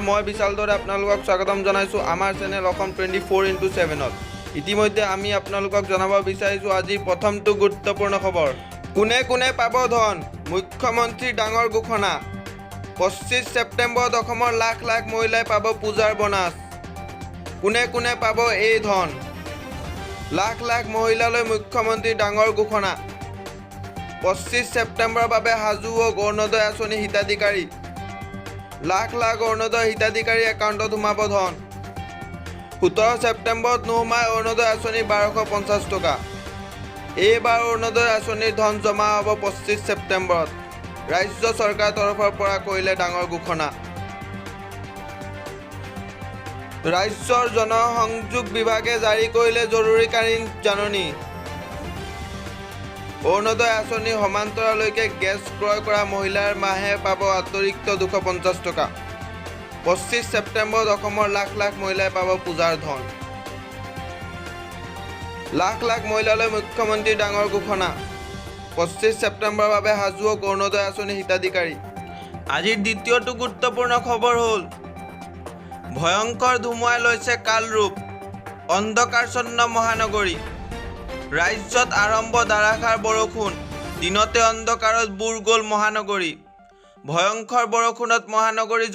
মই বিশাল দৰে আপোনালোকক স্বাগতম জনাইছোঁ আমাৰ চেনেল অসম 24x7ত। ইতিমধ্যে আমি আপোনালোকক জনাব বিচাৰিছোঁ আজিৰ প্ৰথমটো গুৰুত্বপূৰ্ণ খবৰ। কোনে কোনে পাব ধন? মুখ্যমন্ত্ৰীৰ ডাঙৰ ঘোষণা। 25 ছেপ্টেম্বৰত অসমৰ লাখ লাখ মহিলাই পাব পূজাৰ বোনাছ। কোনে কোনে পাব এই ধন? লাখ লাখ মহিলালৈ মুখ্যমন্ত্ৰীৰ ডাঙৰ ঘোষণা। 25 ছেপ্টেম্বৰৰ বাবে সাজু হওক অৰুণোদয় আঁচনি হিতাধিকাৰী। লাখ লাখ অৰুণোদয় হিতাধিকাৰী একাউণ্টত সোমাব ধন। 17 ছেপ্টেম্বৰত নোসোমায় অৰুণোদয় আঁচনি 1250 টকা। এইবাৰ অৰুণোদয় আঁচনিৰ ধন জমা হ'ব 25 ছেপ্টেম্বৰত। ৰাজ্য চৰকাৰৰ তৰফৰ পৰা কৰিলে ডাঙৰ ঘোষণা। ৰাজ্যৰ জনসংযোগ বিভাগে জাৰি কৰিলে জৰুৰীকালীন জাননী। অৰুণোদয় আঁচনিৰ সমান্তৰালকৈ গেছ ক্ৰয় কৰা মহিলাৰ মাহে পাব অতিৰিক্ত 250 টকা। 25 ছেপ্টেম্বৰত অসমৰ লাখ লাখ মহিলাই পাব পূজাৰ ধন। লাখ লাখ মহিলালৈ মুখ্যমন্ত্ৰীৰ ডাঙৰ ঘোষণা। 25 ছেপ্টেম্বৰৰ বাবে সাজু হওক অৰুণোদয় আঁচনি হিতাধিকাৰী। আজিৰ দ্বিতীয়টো গুৰুত্বপূৰ্ণ খবৰ হ'ল ভয়ংকৰ ধুমুহাই লৈছে কাল ৰূপ। অন্ধকাৰচ্ছন্ন মহানগৰী। ৰাজ্যত আৰম্ভ ধাৰাসাৰ বৰষুণ। দিনতে অন্ধকাৰত বুৰ গ'ল মহানগৰী। ভয়ংকৰ বৰষুণত মহানগৰী